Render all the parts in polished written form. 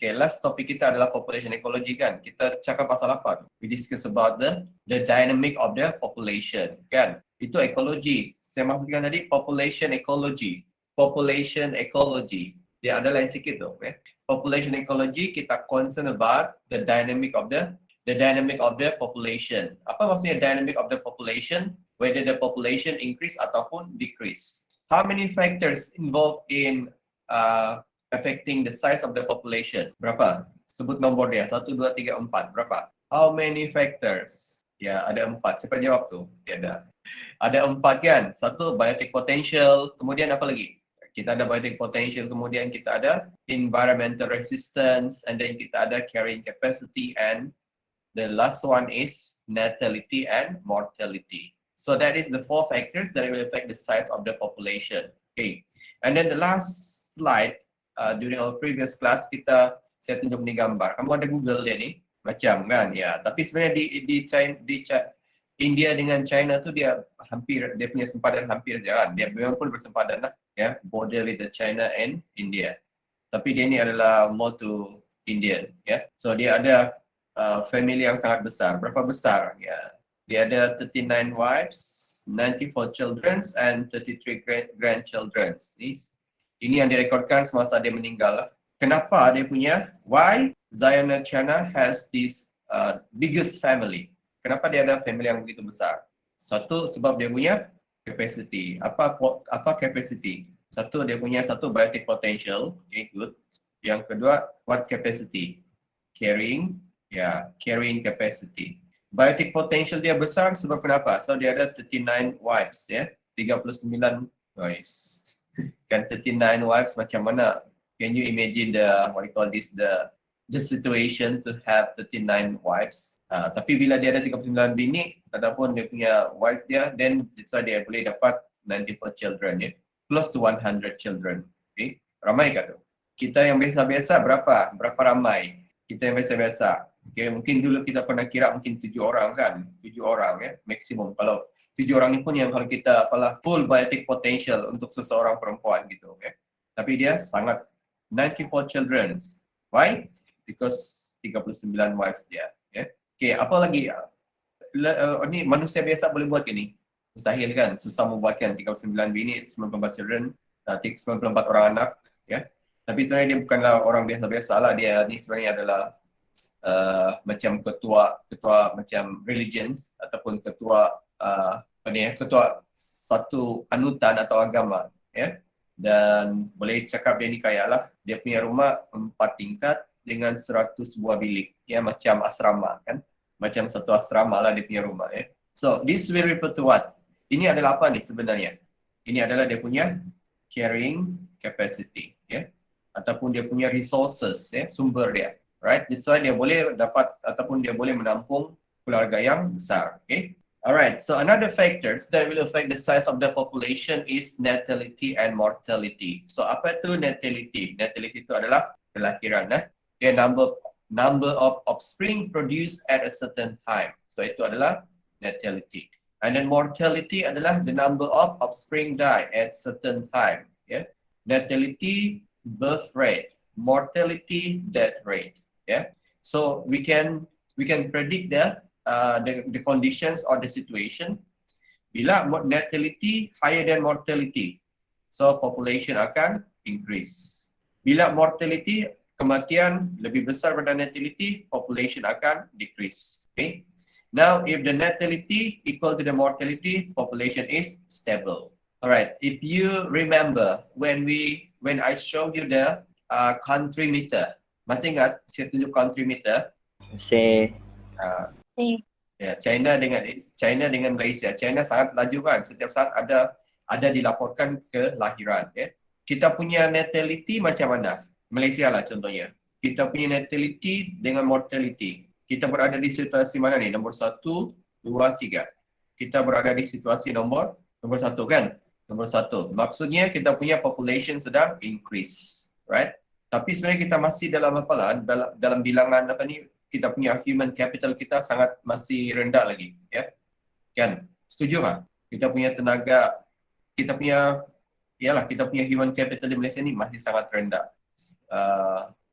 Okay, last topik kita adalah population ecology kan. Kita cakap pasal apa? We discuss about the dynamic of the population kan. Itu ekologi. Saya maksudkan tadi population ecology. Population ecology. Dia ada lain sikit tu. Okay? Population ecology kita concern about the dynamic of the population. Apa maksudnya dynamic of the population? Whether the population increase ataupun decrease. How many factors involved in affecting the size of the population? Berapa? Sebut nombor dia. 1, 2, 3, 4. Berapa? How many factors? Ya, ada 4. Siapa jawab tu? Tiada. Ada 4 kan? 1, biotic potential. Kemudian apa lagi? Kita ada biotic potential. Kemudian kita ada environmental resistance. And then kita ada carrying capacity. And the last one is natality and mortality. So that is the 4 factors that will affect the size of the population. Okay. And then the last slide, during our previous class saya tunjuk ni gambar. Kamu ada Google dia ni, macam kan? Ya. Tapi sebenarnya di India dengan China tu dia punya sempadan hampir je kan. Dia memang pun bersempadan lah, ya, border with the China and India. Tapi dia ni adalah more to Indian, ya. So dia ada family yang sangat besar. Berapa besar? Ya. Dia ada 39 wives, 94 children and 33 grandchildren. Ini yang direkodkan semasa dia meninggal. Kenapa dia punya? Why Zion China has this biggest family? Kenapa dia ada family yang begitu besar? Satu, sebab dia punya capacity. Apa capacity? Satu, dia punya biotic potential. Okay, good. Yang kedua, what capacity? Carrying capacity. Biotic potential dia besar sebab kenapa? So dia ada 39 wives, ya. 39 wives. Kan 39 wives macam mana? Can you imagine the situation to have 39 wives? Tapi bila dia ada 39 bini ataupun dia punya wives dia, then dia boleh dapat 94 children, ya. Close to 100 children. Okay? Ramai ke tu? Kita yang biasa-biasa berapa? Berapa ramai? Kita yang biasa-biasa. Okay, mungkin dulu kita pernah kira mungkin 7 orang kan? 7 orang, ya, maksimum. Kalau 7 orang ni pun yang kalau kita full biotic potential untuk seseorang perempuan gitu, okay? Tapi dia sangat 94 children. Why? Because 39 wives dia, okay? Okay, apa lagi? Ni manusia biasa boleh buat ini? Mustahil kan? Susah membuatkan 39 bini, 94 children, 94 orang anak, ya. Tapi sebenarnya dia bukanlah orang biasa-biasa lah. Dia ni sebenarnya adalah macam ketua macam religions ataupun ketua satu anutan atau agama, ya. Dan boleh cakap dia ni kaya lah. Dia punya rumah 4 tingkat dengan 100 buah bilik, ya, macam asrama kan. Macam satu asrama lah dia punya rumah, ya. So this will refer to what? Ini adalah apa ni sebenarnya? Ini adalah dia punya carrying capacity, ya. Ataupun dia punya resources, ya, sumber dia. Right? That's why dia boleh dapat ataupun dia boleh menampung keluarga yang besar, okay? Alright, so another factors that will affect the size of the population is natality and mortality. So apa itu natality? Natality itu adalah kelahiran, okay, number of offspring produced at a certain time. So itu adalah natality. And then mortality adalah the number of offspring die at certain time, yeah. Natality, birth rate. Mortality, death rate, yeah. So we can predict the conditions or the situation. Bila natality higher than mortality, so population akan increase. Bila mortality, kematian lebih besar daripada natality, population akan decrease. Okay. Now, if the natality equal to the mortality, population is stable. Alright. If you remember when I showed you the country meter, masih ingat saya tunjuk country meter? Masih. Ya, China dengan Malaysia. China sangat laju kan. Setiap saat ada dilaporkan kelahiran, ya. Kita punya natality macam mana? Malaysia lah contohnya. Kita punya natality dengan mortality. Kita berada di situasi mana ni? Nombor 1, 2, 3. Kita berada di situasi nombor 1 kan? Nombor 1. Maksudnya kita punya population sedang increase, right? Tapi sebenarnya kita masih dalam dalam bilangan kita punya human capital kita masih rendah lagi, ya. Kan? Setuju tak? Kita punya tenaga, kita punya human capital di Malaysia ni masih sangat rendah.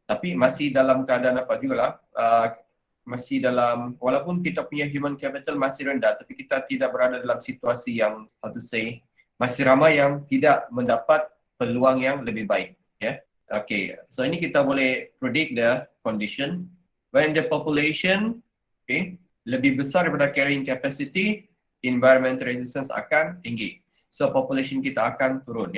Tapi masih dalam keadaan apa jugalah, masih dalam, walaupun kita punya human capital masih rendah, tapi kita tidak berada dalam situasi yang, how to say, masih ramai yang tidak mendapat peluang yang lebih baik. Okay, so ini kita boleh predict the condition. When the population, lebih besar daripada carrying capacity, environmental resistance akan tinggi. So population kita akan turun.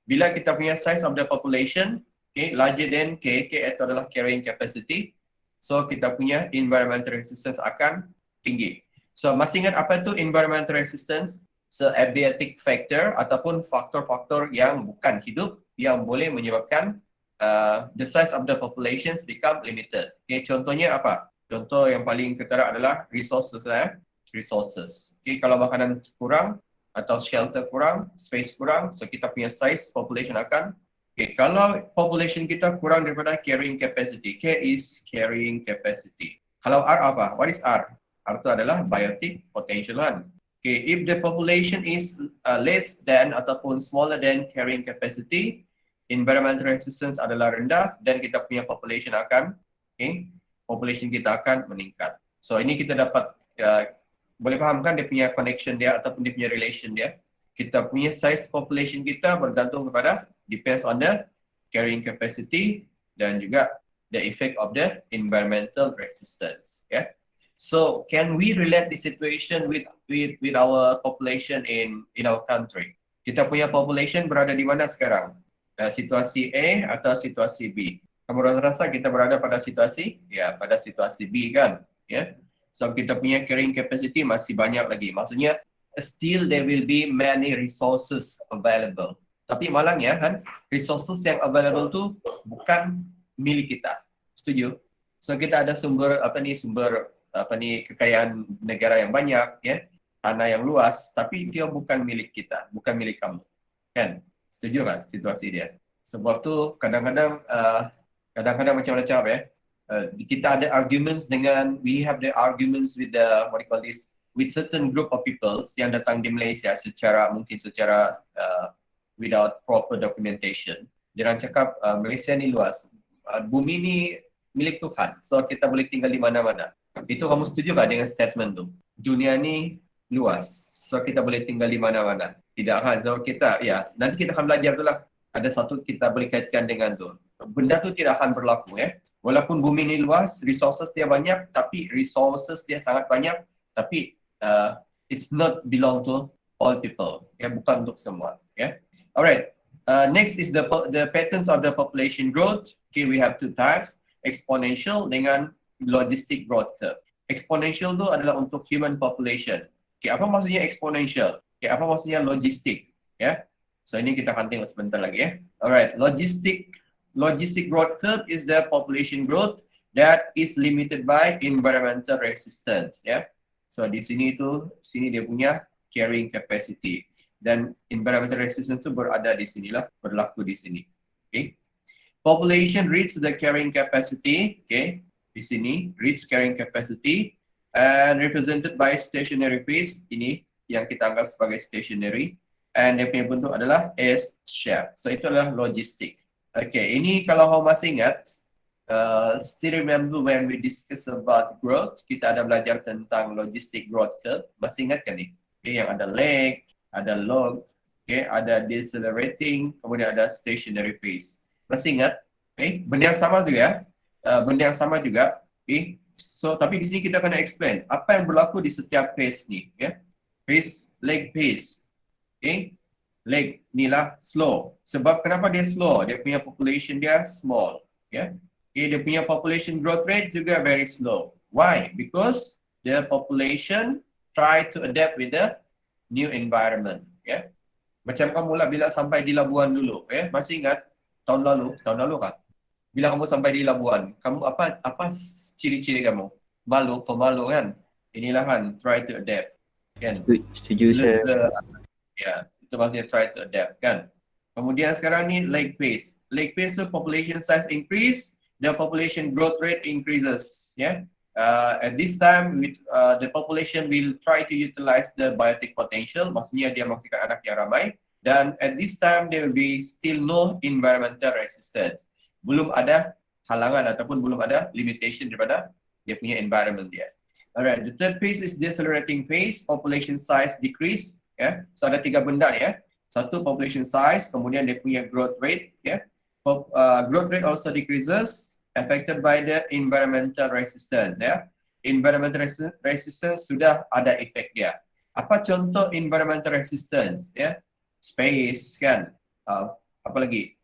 Bila kita punya size of the population, larger than K itu adalah carrying capacity. So kita punya environmental resistance akan tinggi. So masih ingat apa itu environmental resistance? So abiotic factor ataupun faktor-faktor yang bukan hidup yang boleh menyebabkan the size of the populations become limited. Contohnya apa? Contoh yang paling ketara adalah resources. Resources. Kalau makanan kurang atau shelter kurang, space kurang, so kita punya size population akan. Kalau population kita kurang daripada carrying capacity, K is carrying capacity. Kalau R apa? What is R? R itu adalah biotic potential. If the population is less than ataupun smaller than carrying capacity, environmental resistance adalah rendah dan kita punya population akan, population kita akan meningkat. So ini kita dapat, boleh fahamkan dia punya connection dia ataupun dia punya relation dia. Kita punya size population kita bergantung kepada, depends on the carrying capacity dan juga the effect of the environmental resistance. So can we relate the situation with our population in our country? Kita punya population berada di mana sekarang? Situasi A atau situasi B? Kamu rasa kita berada pada situasi? Ya, pada situasi B kan? So kita punya carrying capacity masih banyak lagi. Maksudnya still there will be many resources available. Tapi malangnya kan, resources yang available tu bukan milik kita. Setuju? So kita ada sumber kekayaan negara yang banyak, tanah yang luas, tapi dia bukan milik kita, bukan milik kamu. Kan? Setuju kan situasi dia? Sebab tu kadang-kadang macam-macam kita ada arguments dengan, we have the arguments with the, what do you call this, with certain group of peoples yang datang di Malaysia secara without proper documentation. Dia orang cakap Malaysia ni luas, bumi ni milik Tuhan, so kita boleh tinggal di mana-mana. Itu kamu setuju tak dengan statement tu? Dunia ni luas, so kita boleh tinggal di mana-mana. Tidak kan? So kita, nanti kita akan belajar tu lah. Ada satu kita boleh kaitkan dengan tu. Benda tu tidak akan berlaku. Walaupun bumi ni luas, resources dia banyak, tapi resources dia sangat banyak, tapi it's not belong to all people. Bukan untuk semua. Alright. Next is the patterns of the population growth. We have two types, exponential dengan logistic growth curve. Exponential tu adalah untuk human population. Apa maksudnya exponential? Apa maksudnya logistic? So ini kita akan tengok sebentar lagi. Alright, logistic growth curve is the population growth that is limited by environmental resistance. So di sini dia punya carrying capacity dan environmental resistance tu berada di sinilah, berlaku di sini. Population reach the carrying capacity. Di sini reach carrying capacity and represented by stationary phase, ini yang kita anggap sebagai stationary, and dia punya bentuk adalah S shape. So itu adalah logistik. Ini kalau kamu masih ingat, still remember when we discuss about growth, kita ada belajar tentang logistic growth curve. Masih ingat kan ni? Yang ada lag, ada log, ada decelerating, kemudian ada stationary phase. Masih ingat? Benda yang sama juga. So tapi di sini kita kena explain apa yang berlaku di setiap phase ni. Phase, lag phase. Lag ni lah slow. Sebab kenapa dia slow? Dia punya population dia small. Dia punya population growth rate juga very slow. Why? Because the population try to adapt with the new environment. Macam kamu lah bila sampai di Labuan dulu. Masih ingat tahun lalu kan? Bila kamu sampai di Labuan, kamu apa ciri-ciri kamu? Pemalu kan? Inilah kan, try to adapt. Kan? Setuju saya. Itu maksudnya try to adapt kan? Kemudian sekarang ni lag phase. Lag phase tu population size increase, the population growth rate increases. At this time, the population will try to utilize the biotic potential, maksudnya dia menghasilkan anak yang ramai. Dan at this time, there will be still no environmental resistance. Belum ada halangan ataupun belum ada limitation daripada dia punya environment dia. Alright, the third phase is decelerating phase, population size decrease. So ada 3 benda ni. Satu, population size, kemudian dia punya growth rate. Growth rate also decreases, affected by the environmental resistance. Environmental resistance sudah ada efek dia. Apa contoh environmental resistance? Space kan. Apa lagi?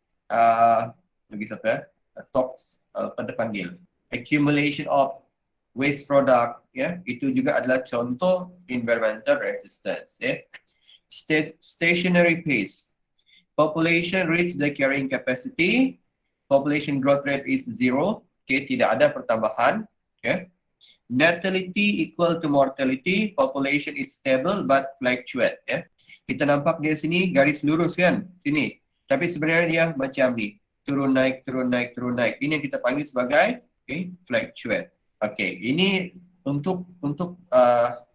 Lagi satu tox, pada panggil. Accumulation of waste product, itu juga adalah contoh environmental resistance. Stationary pace. Population reach the carrying capacity. Population growth rate is 0. Tidak ada pertambahan. Natality equal to mortality. Population is stable but fluctuate. Kita nampak di sini garis lurus kan, sini. Tapi sebenarnya dia macam ni, turun naik, turun naik, turun naik. Ini yang kita panggil sebagai fluctuate. Ini untuk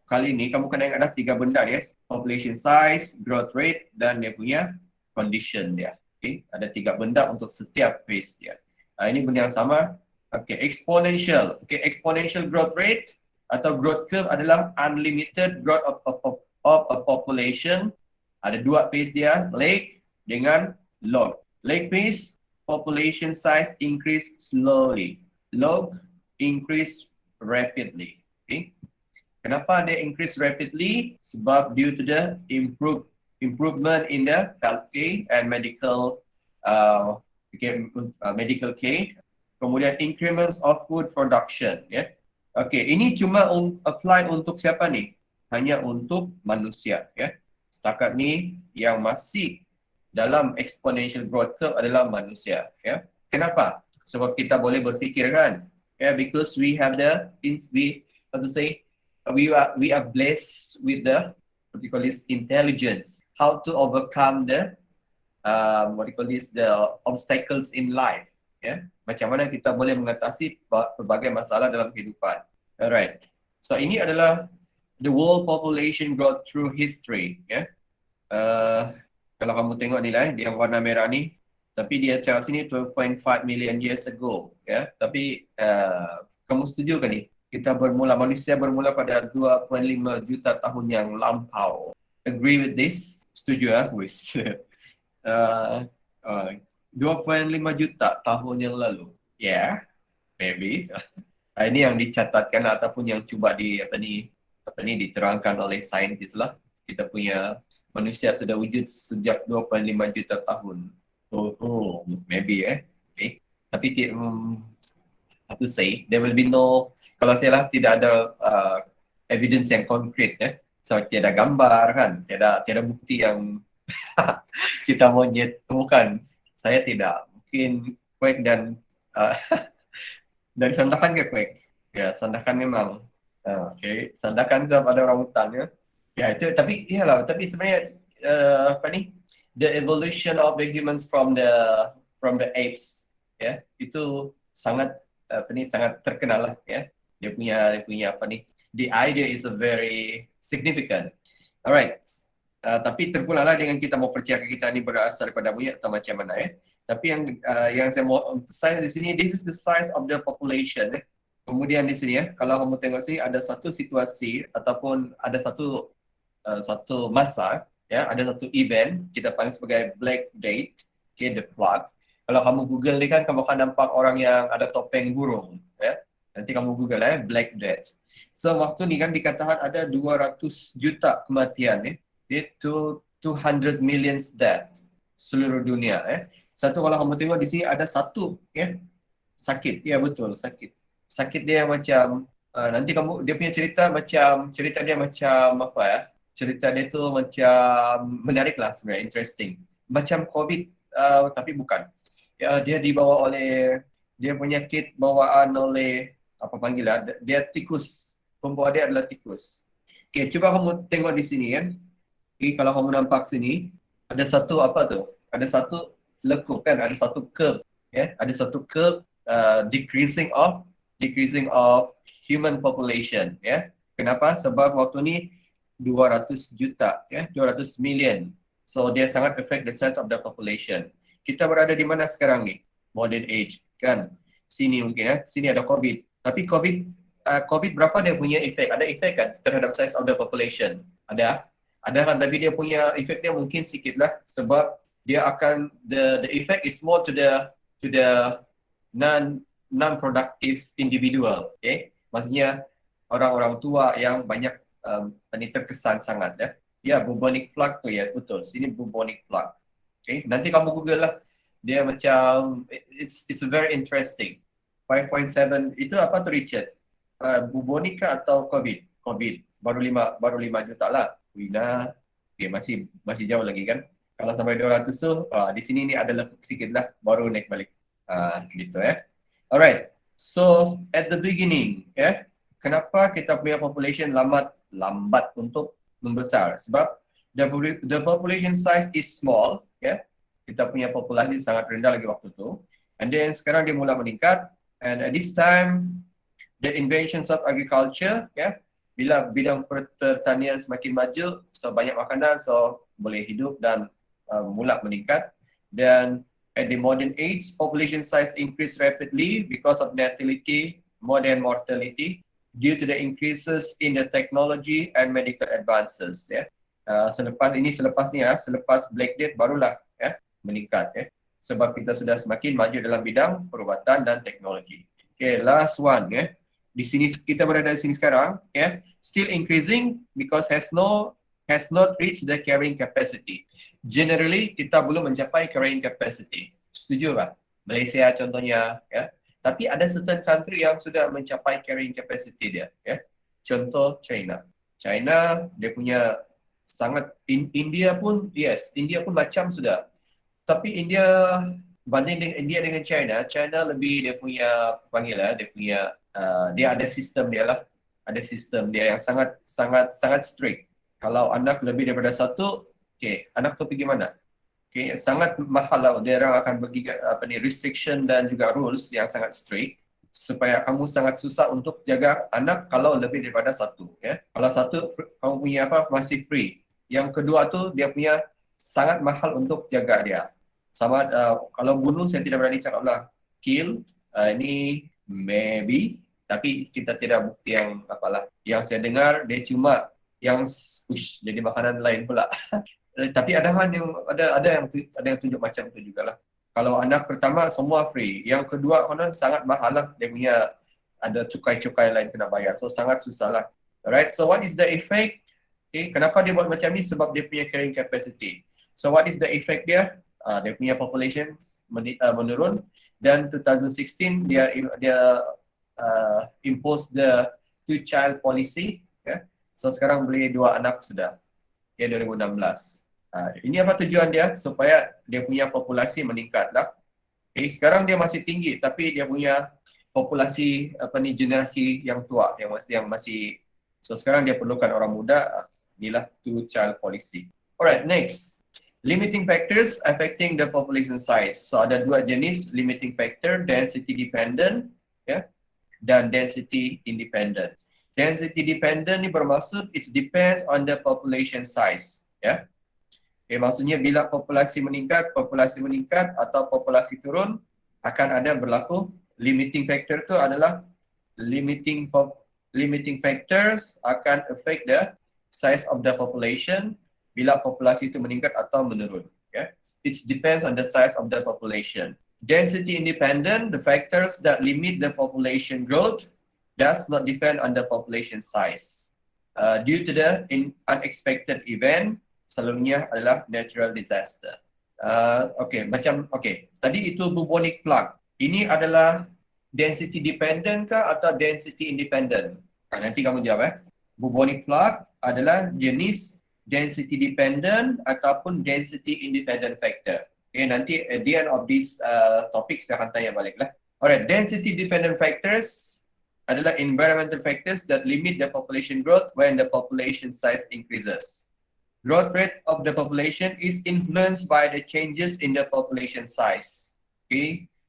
kali ini kamu kena ingat ada 3 benda ni, population size, growth rate dan dia punya condition dia. Ada 3 benda untuk setiap phase dia. Ini benda yang sama. Exponential. Exponential growth rate atau growth curve adalah unlimited growth of a population. Ada 2 phase dia, lake dengan log. Lake phase, population size increase slowly. Log increase rapidly. Kenapa dia increase rapidly? Sebab due to the improvement in the healthcare and medical medical care. Kemudian increments of food production. Ini cuma apply untuk siapa ni? Hanya untuk manusia. Setakat ni yang masih dalam exponential growth curve adalah manusia. Kenapa? Sebab kita boleh berfikir kan? Because we have we are blessed with the intelligence, how to overcome the the obstacles in life. Macam mana kita boleh mengatasi berbagai masalah dalam kehidupan. Alright. So ini adalah the world population growth through history. Kalau kamu tengok nilai dia warna merah ni, tapi dia cakap sini 12.5 million years ago. Tapi kamu setuju kan ni? Manusia bermula pada 2.5 juta tahun yang lampau. Agree with this? Setuju Wis. 2.5 juta tahun yang lalu. Maybe. Ini yang dicatatkan ataupun yang cuba diterangkan oleh saintis lah. Kita punya manusia sudah wujud sejak 2.5 juta tahun. Maybe Tapi how to say, there will be no, kalau saya lah tidak ada evidence yang konkret so tiada gambar kan, tiada bukti yang kita mau temukan. Saya tidak, mungkin Quek dan dari Sandakan ke Quek? Sandakan memang. Sandakan sebab ada orang hutan itu, tapi sebenarnya the evolution of the humans from the apes itu sangat sangat terkenal lah dia punya the idea is a very significant. Alright. Tapi terpulanglah dengan kita mau percaya kita ni berasal daripada buyut atau macam mana Tapi yang saya mau emphasize di sini, this is the size of the population Kemudian di sini kalau kamu tengok sini ada satu situasi ataupun ada satu masa ada satu event kita panggil sebagai Black Date, the flood. Kalau kamu Google ni kan kamu akan nampak orang yang ada topeng burung Nanti kamu Google Black Date. So waktu ni kan dikatakan ada 200 juta kematian itu 200 million death seluruh dunia Satu kalau kamu tengok di sini ada satu sakit. Betul, sakit dia macam nanti kamu dia punya cerita dia macam apa cerita dia tu macam menarik lah sebenarnya, interesting. Macam COVID tapi bukan. Dia dibawa oleh dia penyakit bawaan oleh apa panggil dia tikus. Pembawa dia adalah tikus. Cuba kamu tengok di sini kalau kamu nampak sini ada satu apa tu? Ada satu lekuk kan, ada satu curve ada satu curve decreasing of human population Kenapa? Sebab waktu ni 200 juta 200 million. So dia sangat affect the size of the population. Kita berada di mana sekarang ni? Modern age kan. Sini mungkin sini ada COVID. Tapi COVID berapa dia punya efek? Ada efek kan terhadap size of the population? Ada kan, tapi dia punya efek dia mungkin sikit lah, sebab dia akan the effect is more to the non productive individual. Okay, maksudnya orang-orang tua yang banyak ini terkesan sangat ya. Bubonic plague tu, yes, betul, sini bubonic plague. Okay, nanti kamu google lah, dia macam it's very interesting. 5.7 itu apa tu, Richard? Bubonic atau COVID baru 5 juta lah. Wina, okay, masih jauh lagi kan. Kalau sampai 200 tu, di sini ni adalah sedikit lah, baru naik balik. Gitu Alright, so at the beginning, kenapa kita punya population lambat untuk membesar? Sebab the population size is small, kita punya populasi sangat rendah lagi waktu tu. And then sekarang dia mula meningkat, and at this time, the inventions of agriculture, bila bidang pertanian semakin maju, so banyak makanan, so boleh hidup dan mula meningkat. Dan at the modern age, population size increase rapidly because of natality more than mortality due to the increases in the technology and medical advances. Selepas Black Death barulah meningkat. Sebab kita sudah semakin maju dalam bidang perubatan dan teknologi. Okay, last one. Di sini kita berada di sini sekarang, still increasing because has not reached the carrying capacity. Generally kita belum mencapai carrying capacity. Setuju tak? Malaysia contohnya, Tapi ada certain country yang sudah mencapai carrying capacity dia, Contoh China dia punya sangat, India pun macam sudah. Tapi India banding dengan India dengan China lebih dia punya dia ada sistem dia lah. Ada sistem dia yang sangat strict. Kalau anak lebih daripada satu, anak tu pergi mana? Sangat mahal lah. Dia orang akan bagi restriction dan juga rules yang sangat strict supaya kamu sangat susah untuk jaga anak kalau lebih daripada satu. Kalau satu kamu punya masih free. Yang kedua tu dia punya sangat mahal untuk jaga dia. Sama kalau bunuh saya tidak berani cakap lah. Kill ini maybe, tapi kita tidak bukti yang apalah. Yang saya dengar dia cuma yang jadi makanan lain pula. Tapi ada yang tunjuk macam tu jugalah. Kalau anak pertama semua free, yang kedua konon sangat mahal lah. Dia punya ada cukai-cukai lain kena bayar. So sangat susah lah. Alright, so what is the effect? Kenapa dia buat macam ni? Sebab dia punya carrying capacity. So what is the effect dia? Dia punya population menurun, dan 2016 dia impose the two child policy. So sekarang boleh 2 anak sudah. 2016. Ini apa tujuan dia? Supaya dia punya populasi meningkat lah. Sekarang dia masih tinggi, tapi dia punya populasi generasi yang tua yang masih. So sekarang dia perlukan orang muda. Inilah two child policy. Alright, next. Limiting factors affecting the population size. So ada 2 jenis limiting factor, density dependent, dan density independent. Density dependent ni bermaksud it depends on the population size. Maksudnya bila populasi meningkat atau populasi turun, akan ada berlaku limiting factor. Tu adalah limiting factors akan affect the size of the population bila populasi itu meningkat atau menurun. It depends on the size of the population. Density independent, the factors that limit the population growth does not depend on the population size. Due to the unexpected event, selalunya adalah natural disaster. Tadi itu bubonic plague. Ini adalah density dependent kah atau density independent? Nanti kamu jawab. Bubonic plague adalah jenis density dependent ataupun density independent factor. Nanti at the end of this topic saya akan tanya balik lah. Alright, density dependent factors adalah environmental factors that limit the population growth when the population size increases. Growth rate of the population is influenced by the changes in the population size.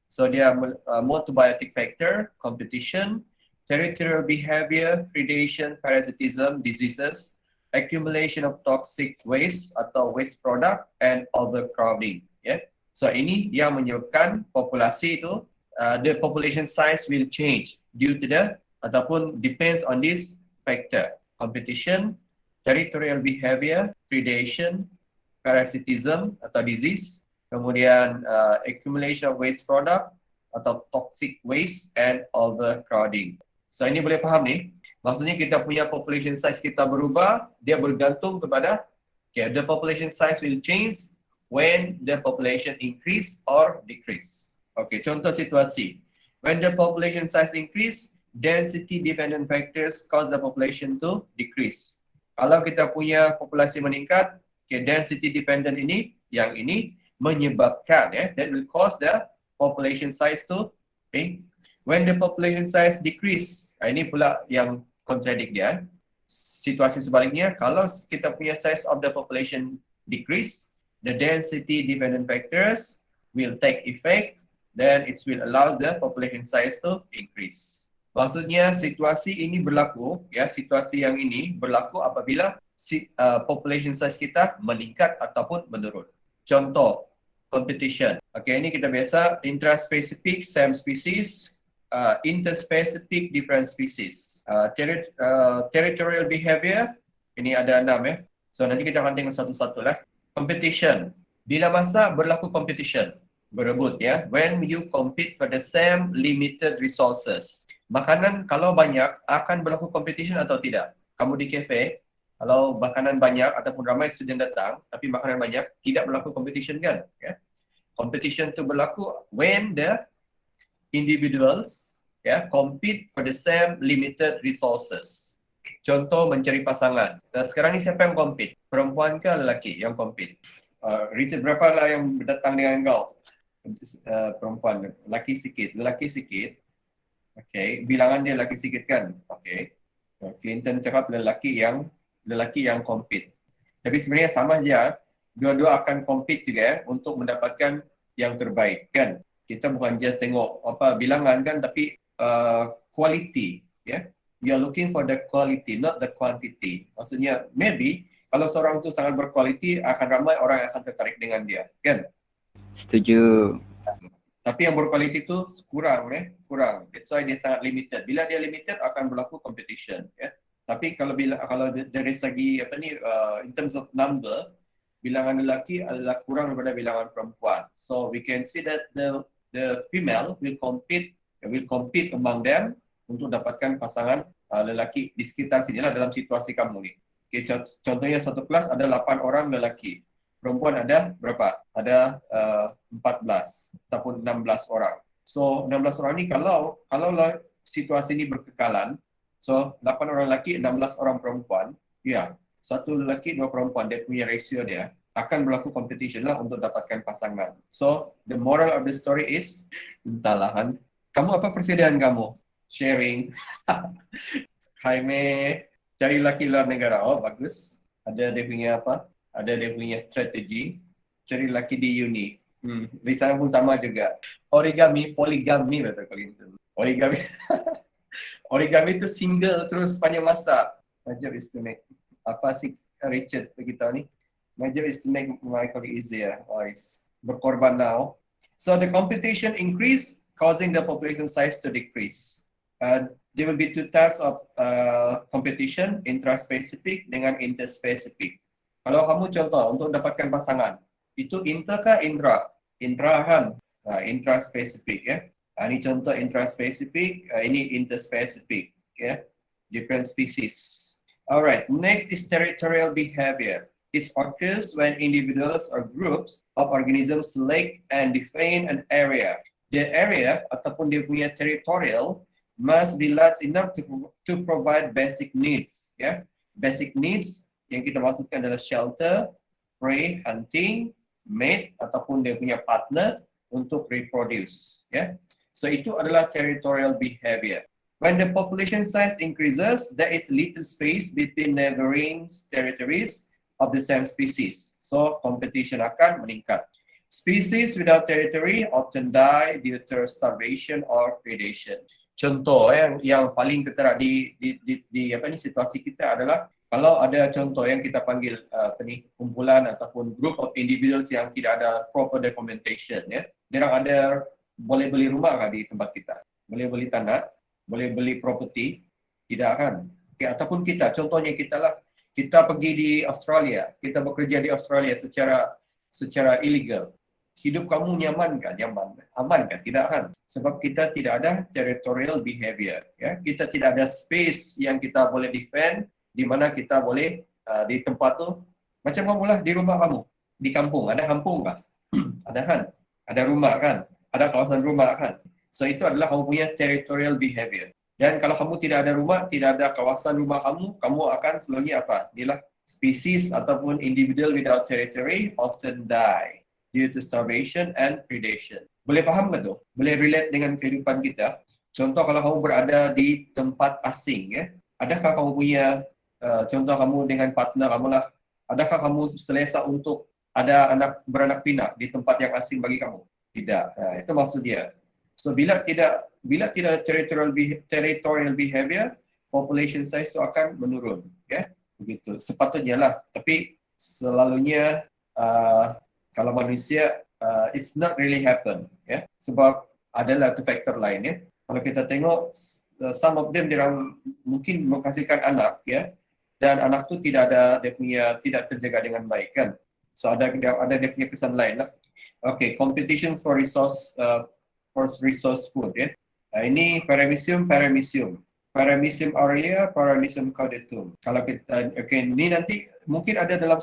So dia multibiotic factor, competition, territorial behavior, predation, parasitism, diseases, accumulation of toxic waste atau waste product, and overcrowding. So ini yang menyebabkan populasi itu the population size will change due to the ataupun depends on this factor: competition, territorial behavior, predation, parasitism atau disease, kemudian accumulation of waste product atau toxic waste, and overcrowding. So ini boleh faham ni, maksudnya kita punya population size kita berubah, dia bergantung kepada the population size will change when the population increase or decrease. Okay, contoh situasi. When the population size increase, density dependent factors cause the population to decrease. Kalau kita punya populasi meningkat, density dependent ini, yang ini menyebabkan that will cause the population size to when the population size decrease, ini pula yang contradict dia. Situasi sebaliknya, kalau kita punya size of the population decrease, the density dependent factors will take effect, then it will allow the population size to increase. Maksudnya situasi ini berlaku, situasi yang ini berlaku apabila population size kita meningkat ataupun menurun. Contoh, competition. Okay, ini kita biasa intraspecific same species, interspecific different species. Territorial behavior, ini ada 6 So nanti kita akan tengok satu-satu lah. Competition. Bila masa berlaku competition? Berebut when you compete for the same limited resources. Makanan kalau banyak akan berlaku competition atau tidak? Kamu di cafe, kalau makanan banyak ataupun ramai student datang tapi makanan banyak, tidak berlaku competition kan? Competition itu berlaku when the individuals compete for the same limited resources. Contoh mencari pasangan. Sekarang ni siapa yang compete? Perempuan ke lelaki yang compete? Richard, berapa lah yang datang dengan kau? Perempuan, lelaki sikit. Okay, bilangan dia lelaki sikit kan? Okay. Clinton cakap lelaki yang compete. Tapi sebenarnya sama saja, dua-dua akan compete juga untuk mendapatkan yang terbaik kan? Kita bukan just tengok bilangan kan, tapi quality. You are looking for the quality, not the quantity. Maksudnya maybe kalau seorang itu sangat berkualiti, akan ramai orang yang akan tertarik dengan dia, kan? Setuju. Tapi yang berkualiti itu kurang. That's why dia sangat limited. Bila dia limited, akan berlaku competition. Tapi kalau dari segi in terms of number, bilangan lelaki adalah kurang daripada bilangan perempuan. So we can see that the female will compete among them untuk dapatkan pasangan lelaki di sekitar sini lah dalam situasi kamu ni. Okay, contohnya satu kelas ada 8 orang lelaki. Perempuan ada berapa? Ada 14 ataupun 16 orang. So 16 orang ni kalau situasi ini berkekalan, so 8 orang lelaki, 16 orang perempuan, satu lelaki, 2 perempuan, dia punya ratio dia akan berlaku competition lah untuk dapatkan pasangan. So the moral of the story is, entahlah, kamu apa persediaan kamu? Sharing. Jaime cari lelaki luar negara. Oh bagus. Ada dia punya Ada dia punya strategi. Cari lelaki di uni. Di sana pun sama juga. Poligami betul Clinton. Origami. Origami itu single terus sepanjang masa. My job is to make Richard beritahu ni. My job is to make my colleague easier. Berkorban now. So the competition increase, causing the population size to decrease. There will be 2 types of competition, intraspecific dengan interspecific. Kalau kamu contoh untuk dapatkan pasangan, itu inter ke intra? Intra kan? Intraspecific ini contoh intraspecific, ini interspecific different species. Alright, next is territorial behavior. It occurs when individuals or groups of organisms select and define an area. The area ataupun dia punya territorial must be large enough to provide basic needs. Basic needs yang kita maksudkan adalah shelter, prey, hunting, mate ataupun dia punya partner untuk reproduce. So itu adalah territorial behavior. When the population size increases, there is little space between neighboring territories of the same species. So competition akan meningkat. Species without territory often die due to starvation or predation. Contoh yang paling ketera di situasi kita adalah kalau ada contoh yang kita panggil kumpulan ataupun group of individuals yang tidak ada proper documentation, dia ada boleh beli rumah kah di tempat kita? Boleh beli tanah? Boleh beli properti? Tidak kan? Okay, ataupun kita, contohnya kita lah, kita pergi di Australia, kita bekerja di Australia secara illegal. Hidup kamu nyaman kan? Nyaman. Aman kan? Tidak kan? Sebab kita tidak ada territorial behavior. Ya? Kita tidak ada space yang kita boleh defend, di mana kita boleh di tempat tu, macam kamu lah di rumah kamu, di kampung. Ada kampung kah? Ada kan? Ada rumah kan? Ada kawasan rumah kan? So itu adalah kamu punya territorial behavior. Dan kalau kamu tidak ada rumah, tidak ada kawasan rumah kamu akan selalunya apa? Inilah species ataupun individual without territory often die due to starvation and predation. Boleh faham ke tu? Boleh relate dengan kehidupan kita? Contoh kalau kamu berada di tempat asing, ya, adakah kamu punya, contoh kamu dengan partner kamu lah, adakah kamu selesa untuk ada beranak pinak di tempat yang asing bagi kamu? Tidak. Itu maksud dia. So bila tidak territorial behavior, population size itu akan menurun, ya. Begitu. Sepatutnya lah. Tapi selalunya kalau manusia it's not really happen, ya. Sebab adalah faktor lain, ya. Kalau kita tengok some of them dia mungkin menghasilkan anak, ya. Dan anak tu tidak terjaga dengan baik kan. So ada dia punya kesan lain lah. Okay, competition for resource food, ya. Ini Paramecium aurelia, Paramecium caudatum. Kalau kita, okay, ini nanti mungkin ada dalam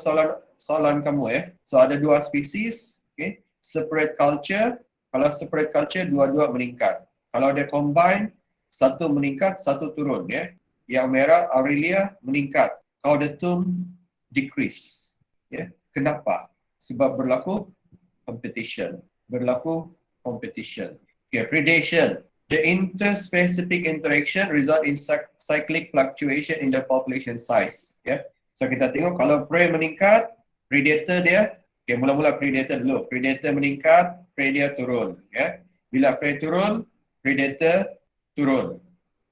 soalan kamu, ya. So ada dua spesies, okay. Separate culture. Kalau separate culture dua-dua meningkat. Kalau dia combine, satu meningkat, satu turun, ya. Yang merah aurelia meningkat, caudatum decrease, ya. Kenapa? Sebab berlaku competition. Okay, predation. The interspecific interaction result in cyclic fluctuation in the population size. Yeah. So kita tengok kalau prey meningkat, predator dia, okay, mula-mula predator dulu. Predator meningkat, prey dia turun. Yeah. Bila prey turun, predator turun.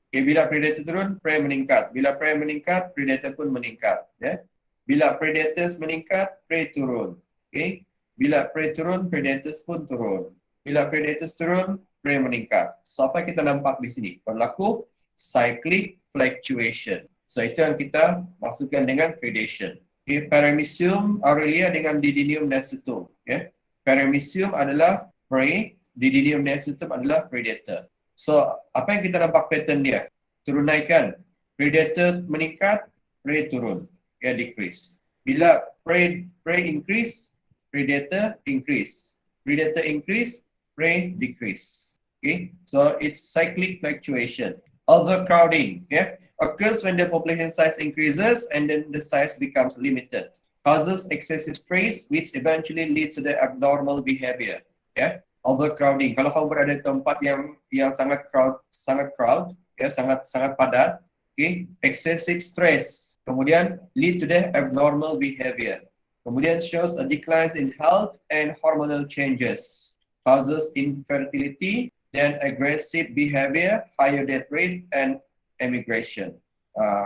Okay, bila predator turun, prey meningkat. Bila prey meningkat, predator pun meningkat. Yeah. Bila predators meningkat, prey turun. Okay. Bila prey turun, predators pun turun. Bila predators turun, prey meningkat. So apa kita nampak di sini? Berlaku cyclic fluctuation. So itu yang kita maksudkan dengan predation. Okay. Paramecium aurelia dengan Didinium nascitum. Okay. Paramecium adalah prey, Didinium nascitum adalah predator. So apa yang kita nampak pattern dia? Turun naikkan. Predator meningkat, prey turun. Ya, decrease. Bila prey increase, predator increase. Predator increase, prey decrease. Okay, so it's cyclic fluctuation. Overcrowding, yeah, occurs when the population size increases and then the size becomes limited. Causes excessive stress, which eventually leads to the abnormal behavior. Yeah, overcrowding. Kalau kamu berada di tempat yang sangat crowd, ya, sangat padat, okay, excessive stress. Kemudian lead to the abnormal behavior. Kemudian shows a decline in health and hormonal changes. Causes infertility, then aggressive behavior, higher death rate, and emigration.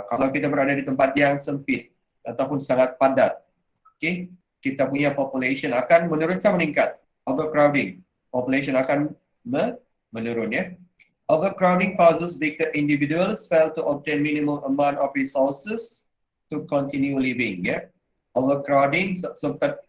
Kalau kita berada di tempat yang sempit ataupun sangat padat, okay, kita punya population akan menurun atau meningkat. Overcrowding, population akan menurun, ya. Overcrowding causes weaker individuals fail to obtain minimum amount of resources to continue living, ya. Overcrowding,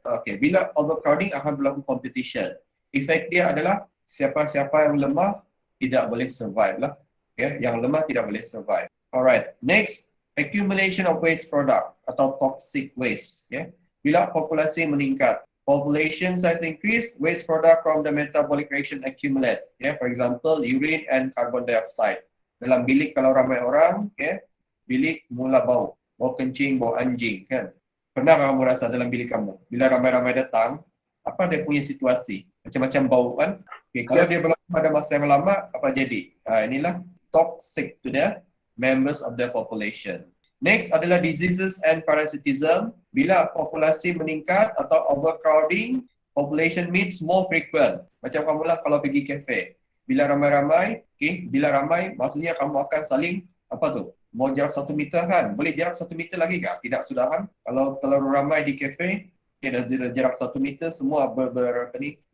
okay, bila overcrowding akan berlaku competition. Efek dia adalah siapa-siapa yang lemah tidak boleh survive lah, ya. Yang lemah tidak boleh survive. Alright, next, accumulation of waste product atau toxic waste, ya. Bila populasi meningkat, population size increase, waste product from the metabolic reaction accumulate, ya. For example, urine and carbon dioxide. Dalam bilik kalau ramai orang, ya, bilik mula bau kencing, bau anjing, kan. Pernah kamu rasa dalam bilik kamu, bila ramai-ramai datang, apa dia punya situasi? Macam-macam bau, kan? Okay, kalau dia berlaku pada masa yang lama, apa jadi? Inilah toxic to the members of the population. Next adalah diseases and parasitism. Bila populasi meningkat atau overcrowding, population meets more frequent. Macam kamulah kalau pergi kafe. Bila ramai-ramai, okay, bila ramai, maksudnya kamu akan saling, apa tu? Mau jarak 1 meter kan? Boleh jarak 1 meter lagi kah? Tidak sudah kan? Kalau terlalu ramai di kafe, okay, dah jarak 1 meter, semua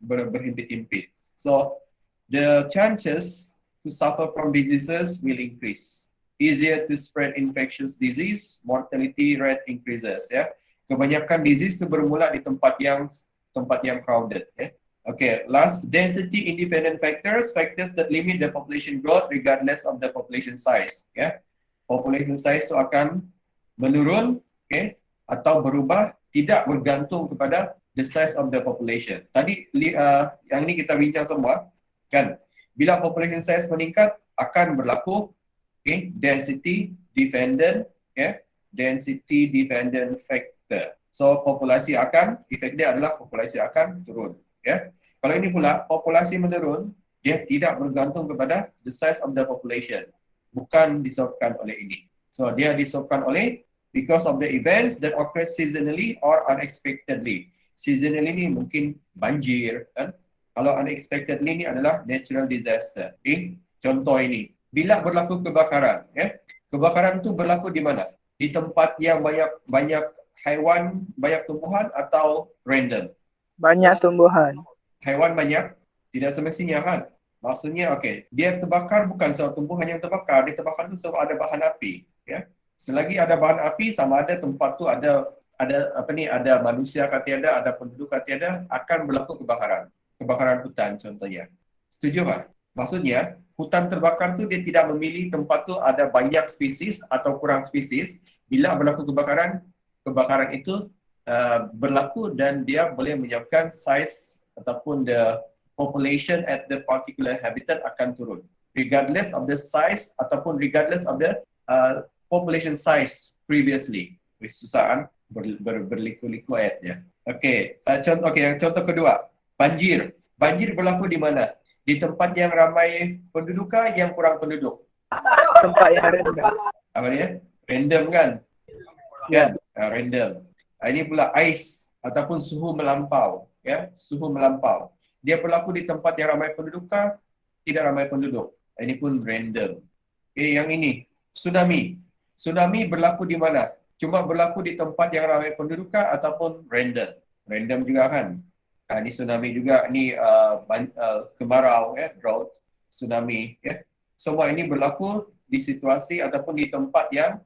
berhimpit-himpit. So, the chances to suffer from diseases will increase. Easier to spread infectious disease, mortality rate increases. Ya, kebanyakan disease itu bermula di tempat yang crowded. Ya. Okay, last, density independent factors that limit the population growth regardless of the population size. Ya, population size itu akan menurun, okay, atau berubah tidak bergantung kepada the size of the population. Tadi yang ini kita bincang semua, kan? Bila population size meningkat akan berlaku density dependent, density dependent factor. So populasi akan, efek dia adalah populasi akan turun. Kalau ini pula populasi menurun, dia tidak bergantung kepada the size of the population, bukan disebabkan oleh ini. So dia disebabkan oleh because of the events that occur seasonally or unexpectedly. Seasonally ini mungkin banjir, kan? Kalau unexpectedly ini adalah natural disaster. Contoh ini, bila berlaku kebakaran, kebakaran itu berlaku di mana? Di tempat yang banyak haiwan, banyak tumbuhan atau random? Banyak tumbuhan. Haiwan banyak, tidak semestinya kan? Maksudnya, dia terbakar bukan sebab tumbuhan yang terbakar, dia terbakar itu sebab ada bahan api. Selagi ada bahan api, sama ada tempat tu ada manusia kah tiada, ada penduduk kah tiada, akan berlaku kebakaran hutan contohnya. Setuju tak? Maksudnya hutan terbakar tu dia tidak memilih tempat tu ada banyak spesies atau kurang spesies. Bila berlaku kebakaran itu berlaku dan dia boleh menyebabkan size ataupun the population at the particular habitat akan turun, regardless of the size ataupun regardless of the population size previously. Susah berliku-liku ayat ya. Contoh kedua, banjir. Banjir berlaku di mana? Di tempat yang ramai penduduk kah, yang kurang penduduk? Tempat yang rendah. Apa dia? Random kan? Kan? Random. Ini pula ice ataupun suhu melampau. Suhu melampau. Dia berlaku di tempat yang ramai penduduk kah? Tidak ramai penduduk. Ini pun random. Yang ini, tsunami. Tsunami berlaku di mana? Cuma berlaku di tempat yang ramai penduduk kah ataupun random? Random juga kan? Ini tsunami juga, ini kemarau, drought, tsunami. Semua ini berlaku di situasi ataupun di tempat yang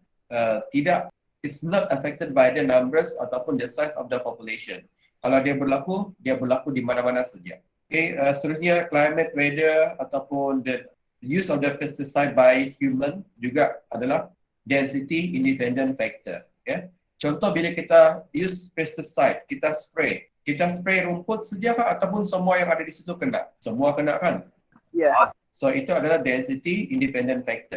tidak, it's not affected by the numbers ataupun the size of the population. Kalau dia berlaku di mana-mana saja. Seterusnya, climate, weather ataupun the use of the pesticide by human juga adalah density independent factor. Contoh bila kita use pesticide, kita spray rumput saja kah ataupun semua yang ada di situ kena? Semua kena kan? Ya. So itu adalah density independent factor.